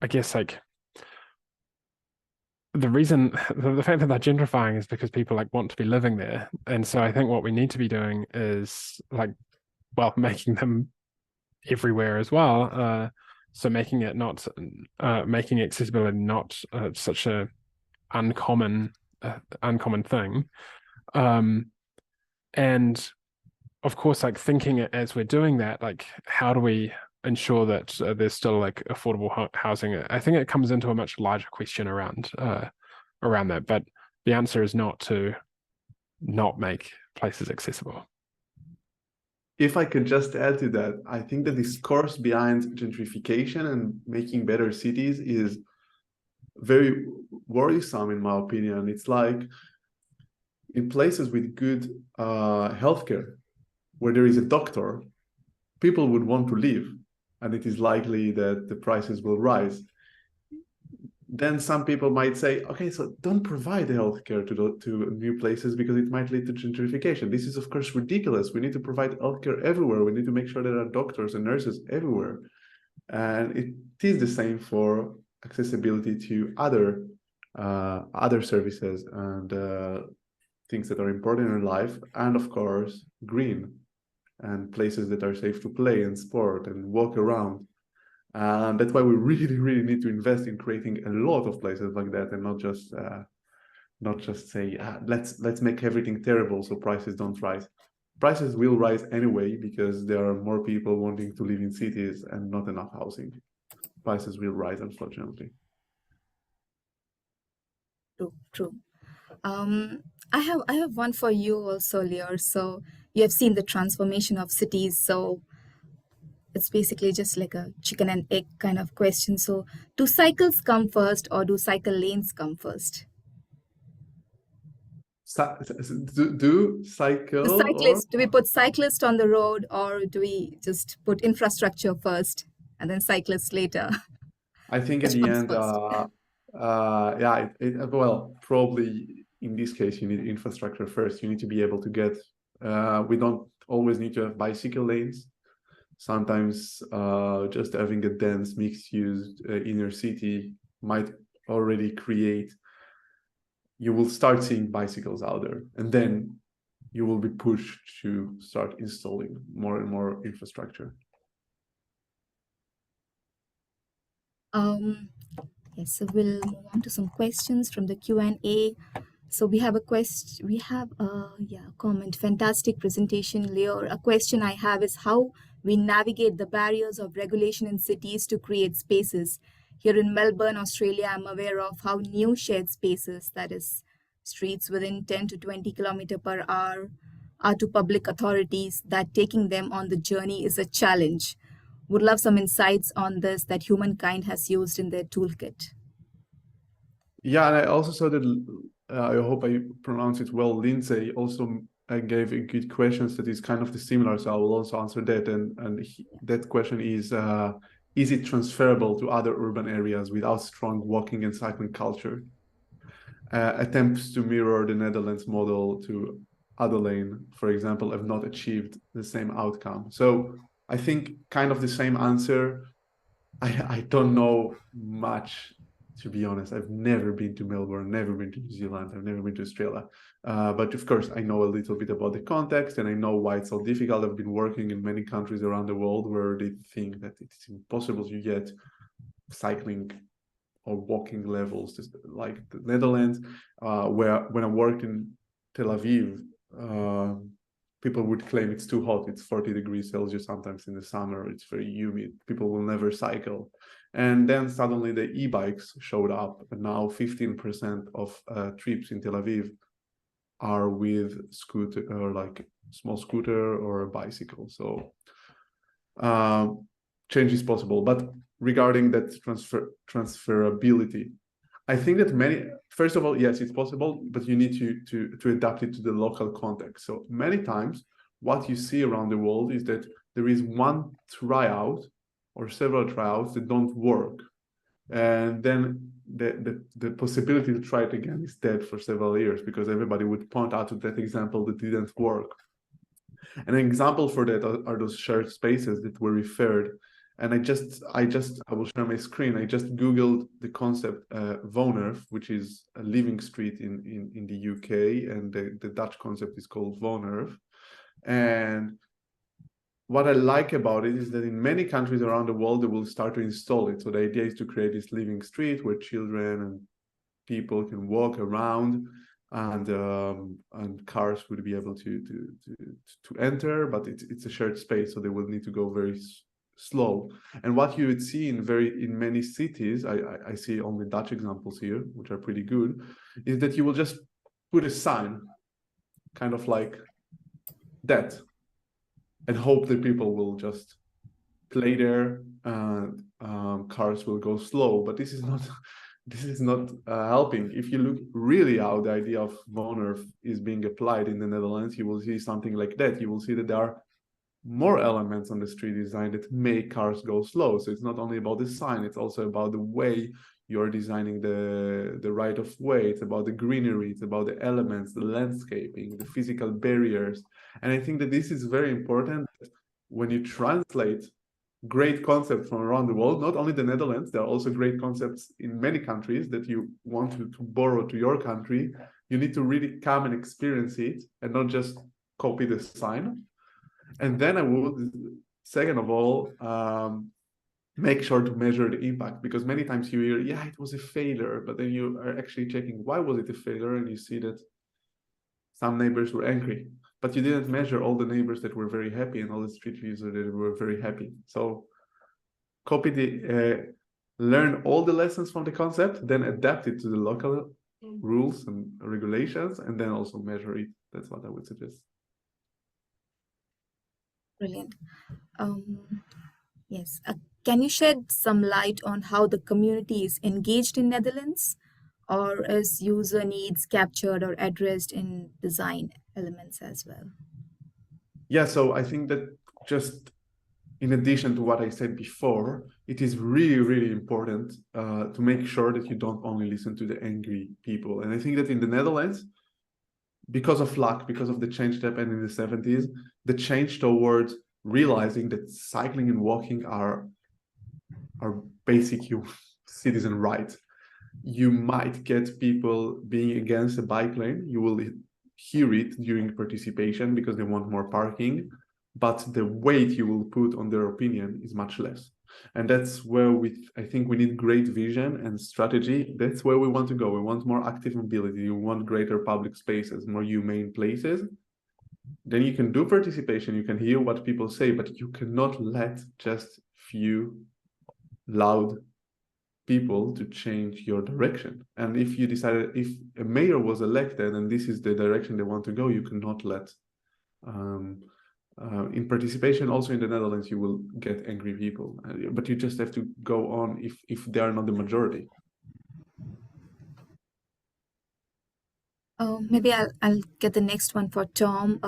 guess like the reason the fact that they're gentrifying is because people like want to be living there, and so I think what we need to be doing is like, well, making them everywhere as well. So making it not making accessibility not such a uncommon thing, and of course, like thinking it as we're doing that, like how do we ensure that there's still like affordable housing? I think it comes into a much larger question around that, but the answer is not to not make places accessible. If I could just add to that, I think the discourse behind gentrification and making better cities is very worrisome, in my opinion. It's like in places with good healthcare, where there is a doctor, people would want to live, and it is likely that the prices will rise. Then some people might say, okay, so don't provide healthcare to new places because it might lead to gentrification. This is, of course, ridiculous. We need to provide healthcare everywhere. We need to make sure there are doctors and nurses everywhere. And it is the same for accessibility to other services and things that are important in life. And of course, green and places that are safe to play and sport and walk around. And that's why we really, really need to invest in creating a lot of places like that, and not just say let's make everything terrible so prices don't rise. Prices will rise anyway because there are more people wanting to live in cities and not enough housing. Prices will rise, unfortunately. True. I have one for you also, Lear. So you have seen the transformation of cities. So it's basically just like a chicken and egg kind of question. So do cycles come first or do cycle lanes come first? Do cycle The cyclists, do we put cyclists on the road or do we just put infrastructure first and then cyclists later? I think at Which the comes end, first? yeah, well, probably in this case, you need infrastructure first. You need to be able to get, we don't always need to have bicycle lanes. Sometimes just having a dense mixed use inner city might already create you will start seeing bicycles out there, and then you will be pushed to start installing more and more infrastructure. Yes, so we'll move on to some questions from the Q&A. So we have a question, comment. Fantastic presentation, Leo. A question I have is how we navigate the barriers of regulation in cities to create spaces. Here in Melbourne, Australia, I'm aware of how new shared spaces, that is streets within 10 to 20 kilometer per hour, are to public authorities, that taking them on the journey is a challenge. Would love some insights on this that humankind has used in their toolkit. Yeah, and I also saw that, I hope I pronounce it well, Lindsay also gave a good questions that is kind of the similar, so I will also answer that. And that question is it transferable to other urban areas without strong walking and cycling culture? Attempts to mirror the Netherlands model to Adelaide, for example, have not achieved the same outcome. So I think kind of the same answer. I don't know much, to be honest. I've never been to Melbourne, never been to New Zealand, I've never been to Australia. But of course, I know a little bit about the context, and I know why it's so difficult. I've been working in many countries around the world where they think that it's impossible to get cycling or walking levels, just like the Netherlands, where when I worked in Tel Aviv, people would claim it's too hot. It's 40 degrees Celsius sometimes in the summer. It's very humid. People will never cycle. And then suddenly the e-bikes showed up. And now 15% of trips in Tel Aviv are with scooter, or like small scooter or a bicycle. So change is possible. But regarding that transferability, I think that first of all, yes, it's possible, but you need to adapt it to the local context. So many times what you see around the world is that there is one tryout or several tryouts that don't work. And then the possibility to try it again is dead for several years, because everybody would point out to that example that didn't work. An example for that are those shared spaces that were referred. And I will share my screen. I just Googled the concept Wonerf, which is a living street in the UK, and the Dutch concept is called Wonerf. And what I like about it is that in many countries around the world, they will start to install it. So the idea is to create this living street where children and people can walk around, and cars would be able to enter, but it's a shared space, so they will need to go very slow. And what you would see in many cities, I see only Dutch examples here, which are pretty good, is that you will just put a sign, kind of like that, and hope that people will just play there, and cars will go slow. But this is not helping. If you look really how the idea of Wonerf is being applied in the Netherlands, you will see something like that. You will see that there are more elements on the street design that make cars go slow. So it's not only about the sign, it's also about the way you're designing the right of way. It's about the greenery, it's about the elements, the landscaping, the physical barriers. And I think that this is very important when you translate great concepts from around the world, not only the Netherlands, there are also great concepts in many countries that you want to borrow to your country. You need to really come and experience it and not just copy the sign. And then I would, second of all, make sure to measure the impact, because many times you hear, yeah, it was a failure, but then you are actually checking why was it a failure, and you see that some neighbors were angry, but you didn't measure all the neighbors that were very happy and all the street users that were very happy. So learn all the lessons from the concept, then adapt it to the local rules and regulations, and then also measure it. That's what I would suggest. Brilliant. Yes. Can you shed some light on how the community is engaged in Netherlands, or is user needs captured or addressed in design elements as well? Yeah, so I think that just in addition to what I said before, it is really, really important to make sure that you don't only listen to the angry people. And I think that in the Netherlands, because of luck, because of the change that happened in the 70s, the change towards realizing that cycling and walking are basic citizen rights. you might get people being against a bike lane. You will hear it during participation because they want more parking, but the weight you will put on their opinion is much less. And that's where I think we need great vision and strategy. That's where we want to go. We want more active mobility. We want greater public spaces, more humane places. Then you can do participation. You can hear what people say, but you cannot let just few loud people to change your direction. And if you decided, if a mayor was elected and this is the direction they want to go, you cannot let in participation. Also in the Netherlands, you will get angry people, but you just have to go on if they are not the majority. Maybe I'll get the next one for Tom.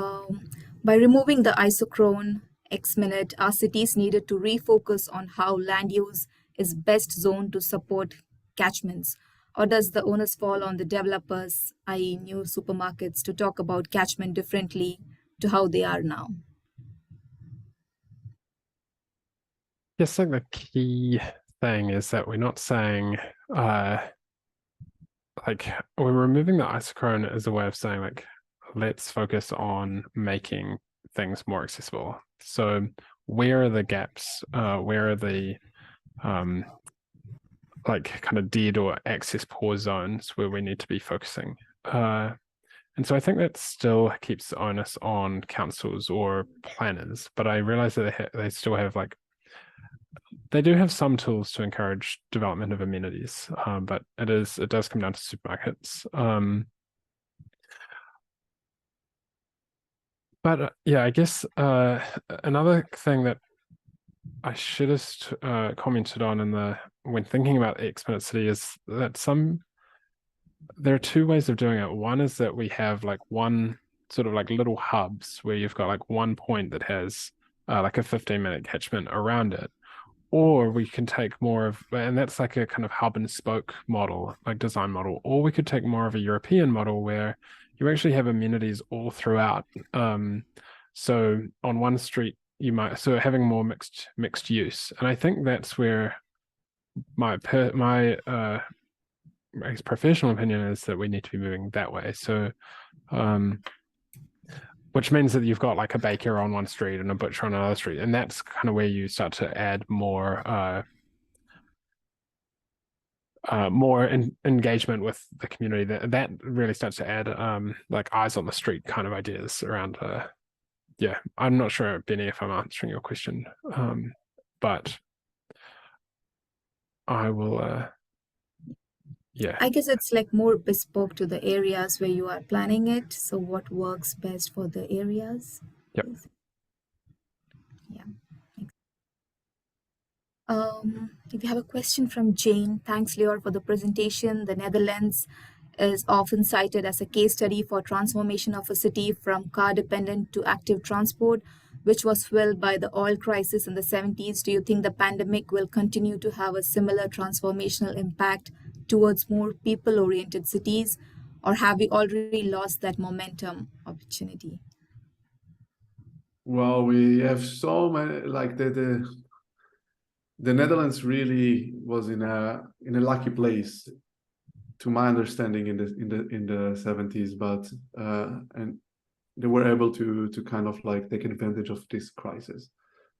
By removing the isochrone X-minute, our cities needed to refocus on how land use is best zoned to support catchments. Or does the onus fall on the developers, i.e. new supermarkets, to talk about catchment differently to how they are now? Yes, I think the key thing is that we're not saying like we're removing the isochrone as a way of saying like let's focus on making things more accessible. So where are the gaps? Where are the like kind of dead or access poor zones where we need to be focusing? And so I think that still keeps the onus on councils or planners, but I realize that they still have like they do have some tools to encourage development of amenities, but it does come down to supermarkets. But yeah, I guess another thing that I should have commented on when thinking about X-minute city is that there are two ways of doing it. One is that we have like one sort of like little hubs where you've got like one point that has like a 15-minute catchment around it. Or we can take more of, and that's like a kind of hub and spoke model, like design model, or we could take more of a European model where you actually have amenities all throughout. So on one street, so having more mixed use. And I think that's where my professional opinion is that we need to be moving that way. So, which means that you've got like a baker on one street and a butcher on another street. And that's kind of where you start to add more engagement with the community. That really starts to add like eyes on the street kind of ideas around yeah, I'm not sure, Benny, if I'm answering your question, but I will yeah, I guess it's like more bespoke to the areas where you are planning it. So what works best for the areas? Yep. Yeah. If you have a question from Jane, thanks, Lior, for the presentation. The Netherlands is often cited as a case study for transformation of a city from car-dependent to active transport, which was fueled by the oil crisis in the 70s. Do you think the pandemic will continue to have a similar transformational impact towards more people-oriented cities, or have we already lost that momentum opportunity? Well, we have so many, like the Netherlands really was in a lucky place, to my understanding, in the 70s, but and they were able to kind of like take advantage of this crisis.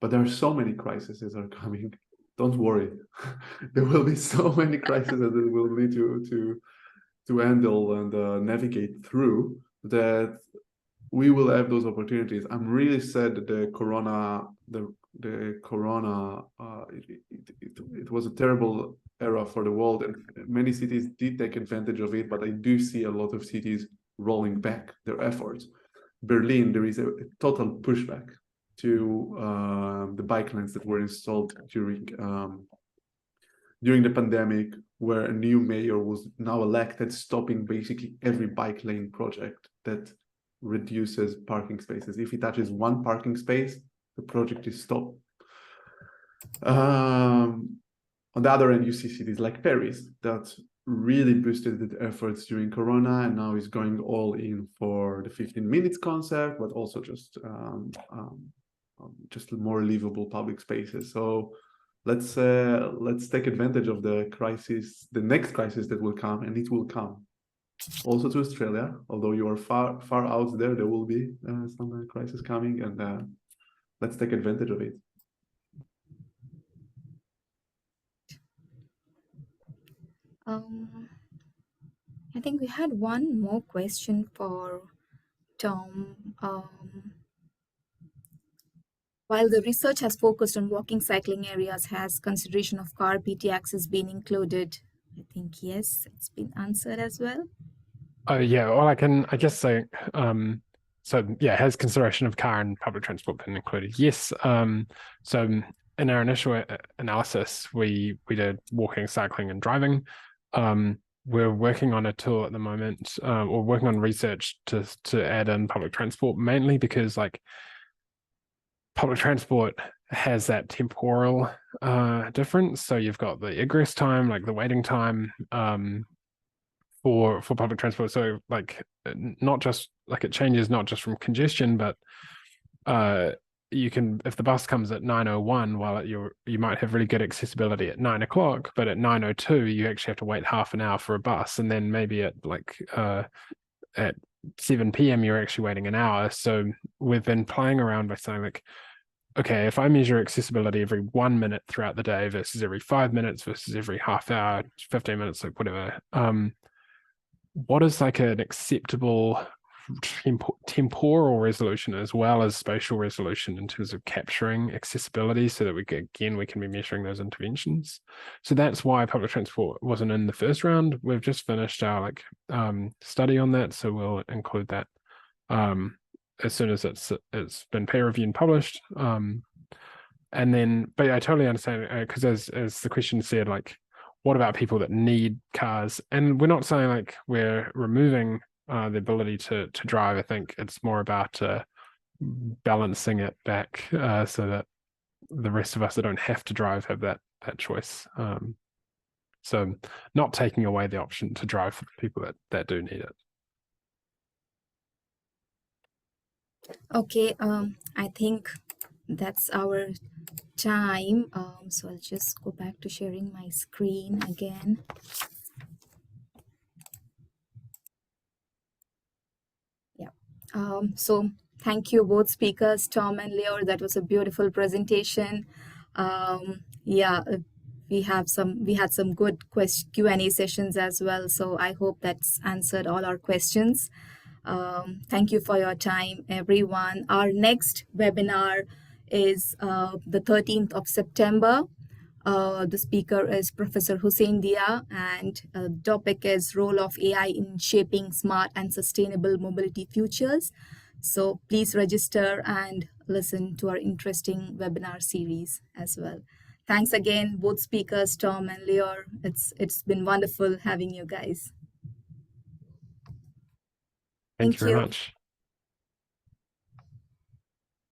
But there are so many crises that are coming. Don't worry, there will be so many crises that we will need to handle and navigate through, that we will have those opportunities. I'm really sad that the corona it was a terrible era for the world, and many cities did take advantage of it, but I do see a lot of cities rolling back their efforts. Berlin, there is a total pushback to the bike lanes that were installed during the pandemic, where a new mayor was now elected, stopping basically every bike lane project that reduces parking spaces. If it touches one parking space, the project is stopped. On the other end, you see cities like Paris that really boosted the efforts during Corona, and now is going all in for the 15 minutes concept, but also just more livable public spaces. So let's take advantage of the crisis, the next crisis that will come, and it will come. Also to Australia, although you are far out there will be some crisis coming, and let's take advantage of it. I think we had one more question for Tom. While the research has focused on walking cycling areas, has consideration of car PT access been included? I think yes, it's been answered as well. Oh yeah, well I guess say so yeah, has consideration of car and public transport been included? Yes. So in our initial analysis, we did walking, cycling, and driving. We're working on a tool at the moment, or working on research to add in public transport, mainly because like public transport has that temporal difference. So you've got the egress time, like the waiting time, for public transport. So like not just like it changes not just from congestion, but you can, if the bus comes at 9:01, while you might have really good accessibility at 9 o'clock, but at 9:02 you actually have to wait half an hour for a bus, and then maybe at like at 7 p.m. you're actually waiting an hour. So we've been playing around by saying like, okay, if I measure accessibility every 1 minute throughout the day versus every 5 minutes versus every half hour, 15 minutes, like whatever, what is like an acceptable temporal resolution as well as spatial resolution in terms of capturing accessibility, so that we can be measuring those interventions. So that's why public transport wasn't in the first round. We've just finished our study on that, so we'll include that as soon as it's been peer reviewed and published. And then, but I totally understand, because as the question said, like, what about people that need cars? And we're not saying like we're removing the ability to drive. I think it's more about balancing it back so that the rest of us that don't have to drive have that choice. So not taking away the option to drive for people that do need it. Okay, I think that's our time. So I'll just go back to sharing my screen again. Yeah. So thank you both speakers, Tom and Leo. That was a beautiful presentation. Yeah, we had some good Q&A sessions as well. So I hope that's answered all our questions. Thank you for your time, everyone. Our next webinar is the 13th of September. The speaker is Professor Hussein Dia, and the topic is role of AI in shaping smart and sustainable mobility futures. So please register and listen to our interesting webinar series as well. Thanks again, both speakers, Tom and Lior. It's been wonderful having you guys. Thank you very much.